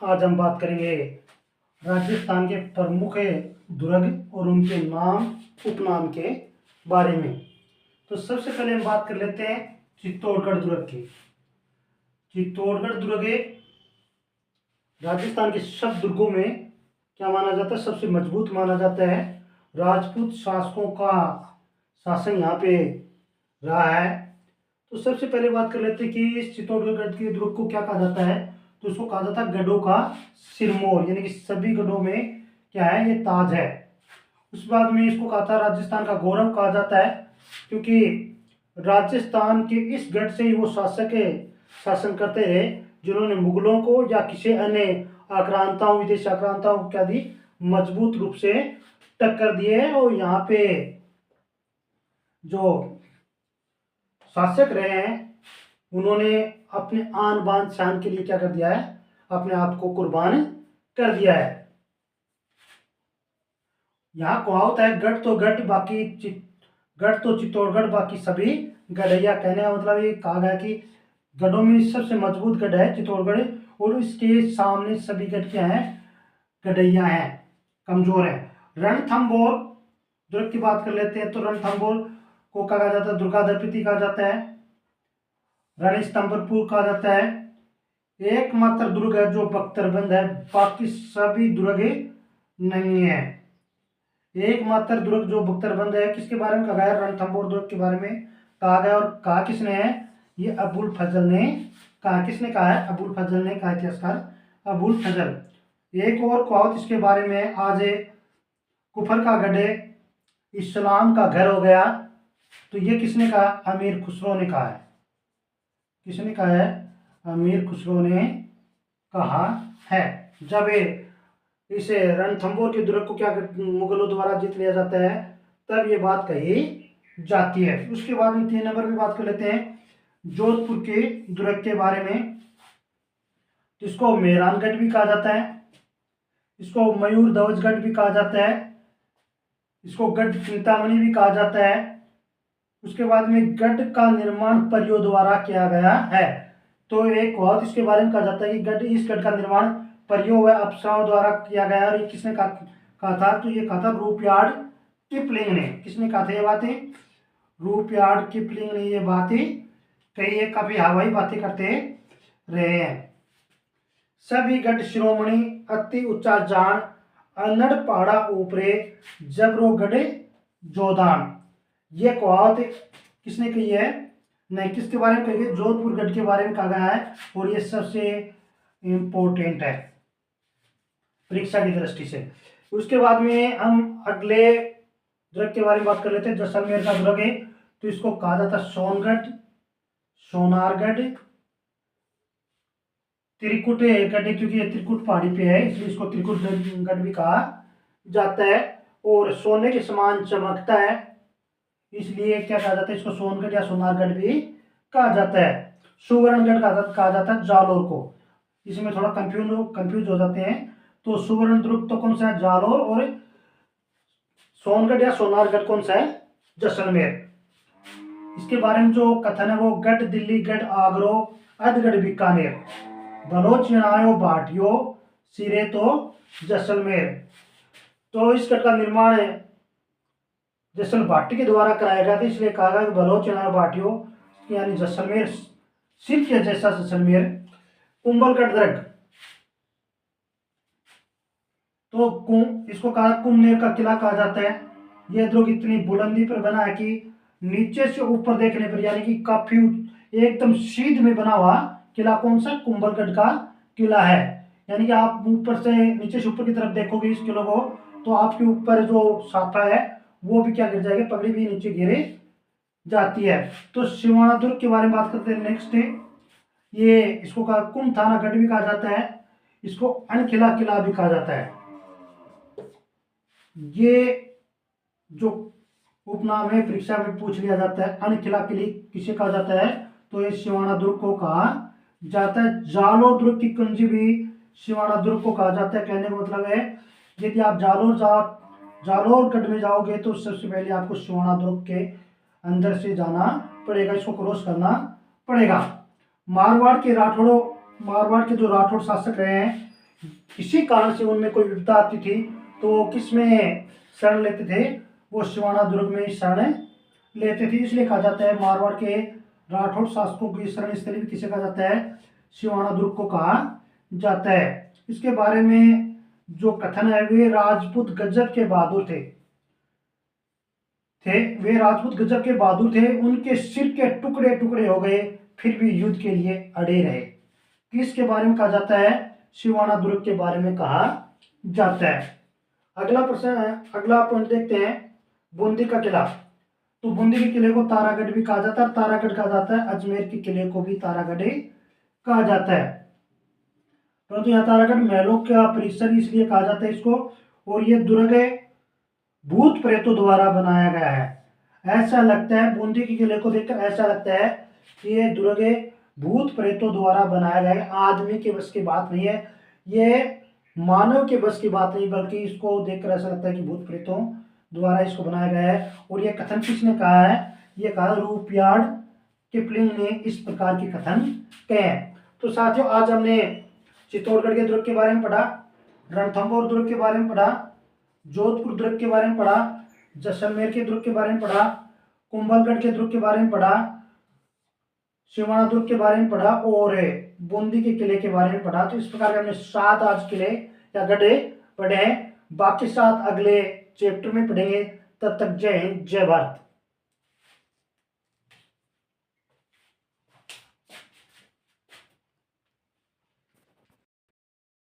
आज हम बात करेंगे राजस्थान के प्रमुख दुर्ग और उनके नाम उपनाम के बारे में। तो सबसे पहले हम बात कर लेते हैं चित्तौड़गढ़ दुर्ग की। चित्तौड़गढ़ दुर्ग राजस्थान के सब दुर्गों में क्या माना जाता है, सबसे मजबूत माना जाता है। राजपूत शासकों का शासन यहाँ पे रहा है। तो सबसे पहले बात कर लेते हैं कि इस चित्तौड़गढ़ के दुर्ग को क्या कहा जाता है। तो उसको कहा जाता है गढ़ों का सिरमौर, यानी कि सभी गढ़ों में क्या है, ये ताज है। उस बाद में इसको कहा था राजस्थान का गौरव कहा जाता है, क्योंकि राजस्थान के इस गढ़ से ही वो शासक शासन करते रहे जिन्होंने मुगलों को या किसी अन्य आक्रांताओं, विदेशी आक्रांताओं को क्या दी, मजबूत रूप से टक्कर दिए। और यहाँ पे जो शासक रहे हैं उन्होंने अपने आन बान शान के लिए क्या कर दिया है, अपने आप को कुर्बान कर दिया है। यहाँ कहावत है गढ़ तो गढ़ बाकी गढ़ तो चित्तौड़गढ़ बाकी सभी गढ़ैया। कहने का मतलब ये कहा गया कि गढ़ों में सबसे मजबूत गढ़ है चित्तौड़गढ़, और इसके सामने सभी गढ़ क्या है, गढ़ैया हैं, कमजोर हैं। रणथंभौर दुर्ग की बात कर लेते हैं। तो रणथंभौर को कहा जाता है दुर्गाधरपति कहा जाता है, रणस्तंभपुर कहा जाता है। एकमात्र दुर्ग है जो बख्तरबंद है, बाकी सभी दुर्ग नहीं है। एकमात्र दुर्ग जो बख्तरबंद है, किसके बारे में कहा गया, रणथंभौर दुर्ग के बारे में कहा गया। और कहा किसने है, ये अबुल फजल ने कहा। किसने कहा है, अबुल फजल ने कहा, इतिहासकार अबुल फजल। एक और कहावत इसके बारे में, आज कुफर का गढ़ इस्लाम का घर हो गया। तो ये किसने कहा, अमीर खुसरो ने कहा है। किसने कहा है, अमीर खुसरो ने कहा है। जब इसे रणथंभौर के दुर्ग को क्या मुगलों द्वारा जीत लिया जाता है, तब ये बात कही जाती है। उसके बाद में 3 नंबर पे बात कर लेते हैं जोधपुर के दुर्ग के बारे में। तो इसको मेहरानगढ़ भी कहा जाता है, इसको मयूर ध्वजगढ़ भी कहा जाता है, इसको गढ़ चिंतामणि भी कहा जाता है। उसके बाद में गढ़ का निर्माण परियों द्वारा किया गया है। तो एक बहुत इसके बारे में कहा जाता है कि इस गढ़ का निर्माण परियों व अप्सराओं द्वारा किया गया। और ये किसने कहा था, तो ये कहा था रुडयार्ड किपलिंग ने। किसने कहा था ये बातें, रुडयार्ड किपलिंग ने ये बातें कही है। काफी हवाई बातें करते रहे हैं। सभी गढ़ शिरोमणि अति ऊंचा जान अनड़ पहाड़ा ऊपरे जबरो गढ़े जोदान। ये कहावत किसने कही है, नहीं, किसके बारे में कही है, जोधपुर गढ़ के बारे में कहा गया है। और ये सबसे इंपॉर्टेंट है परीक्षा की दृष्टि से। उसके बाद में हम अगले दुर्ग के बारे में बात कर लेते हैं। जैसलमेर का दुर्ग है, तो इसको कहा जाता है सोनगढ़, सोनारगढ़, त्रिकुट गढ़, क्योंकि ये त्रिकुट पहाड़ी पे है इसलिए इसको त्रिकुट गढ़ भी कहा जाता है। और सोने के समान चमकता है, इसलिए क्या कहा जाता है, इसको सोनगढ़ या सोनारगढ़ भी कहा जाता है। सुवर्णगढ़ कहा जाता है जालोर को। इसमें थोड़ा कंफ्यूज हो जाते हैं। तो सुवर्ण दुर्ग तो कौन सा है, जालोर, और सोनगढ़ या सोनारगढ़ कौन सा है, जैसलमेर। इसके बारे में जो कथन है वो गढ़ दिल्ली गढ़ आगरो अधगढ़ बीकानेर बलोच नायो भाटियो सिरे तो जैसलमेर। तो इस गढ़ का निर्माण जैसल भाटी के द्वारा कराया गया था, इसलिए कहा गया कि बलोच नायो भाटियो यानी जैसलमेर सिर के जैसा जैसलमेर। कुंभलगढ़ दुर्ग, तो इसको कहा कुंभनेर का किला कहा जाता है। यह दुर्ग इतनी बुलंदी पर बना है कि नीचे से ऊपर देखने पर, यानी कि काफी एकदम सीध में बना हुआ किला कौन सा, कुंभलगढ़ का किला है। यानी कि आप ऊपर से नीचे से ऊपर की तरफ देखोगे इस किले को, तो आपके ऊपर जो साफा है वो भी क्या गिर जाएगी, पगड़ी भी नीचे गिरे जाती है। तो सिवाना दुर्ग के बारे में बात करते हैं। नेक्स्ट ये इसको कहा कुंभ थाना गढ़ भी कहा जाता है, इसको अनखिला किला भी कहा जाता है। ये जो उपनाम है परीक्षा में पूछ लिया जाता है, अनखिला किले किसे कहा जाता है, तो ये सिवाना दुर्ग को कहा जाता है। जालोर दुर्ग की कुंजी भी सिवाना दुर्ग को कहा जाता है। कहने का मतलब है यदि आप जालोर गढ़ में जाओगे तो सबसे पहले आपको सिवाना दुर्ग के अंदर से जाना पड़ेगा, इसको क्रॉस करना पड़ेगा। मारवाड़ के जो राठौड़ शासक रहे हैं किसी कारण से उनमें कोई विपदा आती थी तो किस में शरण लेते थे, वो सिवाना दुर्ग में शरण लेते थे। इसलिए कहा जाता है मारवाड़ के राठौड़ शासकों की शरण स्थली भी किसे कहा जाता है, सिवाना दुर्ग को कहा जाता है। इसके बारे में जो कथन है वे राजपूत गजब के बहादुर थे, वे राजपूत गजब के बहादुर थे, उनके सिर के टुकड़े टुकड़े हो गए फिर भी युद्ध के लिए अड़े रहे। किसके बारे में कहा जाता है, सिवाना दुर्ग के बारे में कहा जाता है। अगला प्रश्न है, अगला पॉइंट देखते हैं, बूंदी का किला। तो बूंदी के किले को तारागढ़ भी कहा जाता है, तारागढ़ कहा जाता है, अजमेर के किले को भी तारागढ़ कहा जाता है। परंतु यहाँ तारागढ़ महलों का परिसर इसलिए कहा जाता है इसको, और ये दुर्ग भूत प्रेतों द्वारा बनाया गया है। ऐसा लगता है, बूंदी के किले को देखकर ऐसा लगता है कि ये दुर्ग भूत प्रेतों द्वारा बनाया गया है, आदमी के बस की बात नहीं है, ये मानव के बस की बात नहीं, बल्कि इसको देखकर ऐसा लगता है कि भूत प्रेतों द्वारा इसको बनाया गया है। और ये कथन किसने कहा है, ये कहा रुडयार्ड किपलिंग ने इस प्रकार के कथन कहे हैं। तो साथियों आज हमने चित्तौड़गढ़ के दुर्ग के बारे में पढ़ा, रणथंभौर दुर्ग के बारे में पढ़ा, जोधपुर दुर्ग के बारे में पढ़ा, जैसलमेर के दुर्ग के बारे में पढ़ा, कुंभलगढ़ के दुर्ग के बारे में पढ़ा, सिवाना दुर्ग के बारे में पढ़ा और बूंदी के किले के बारे में पढ़ा। तो इस प्रकार के हमने 7 आज किले या गढ़े पढ़े हैं, बाकी 7 अगले चैप्टर में पढ़ेंगे। तब तक जय हिंद, जय भारत।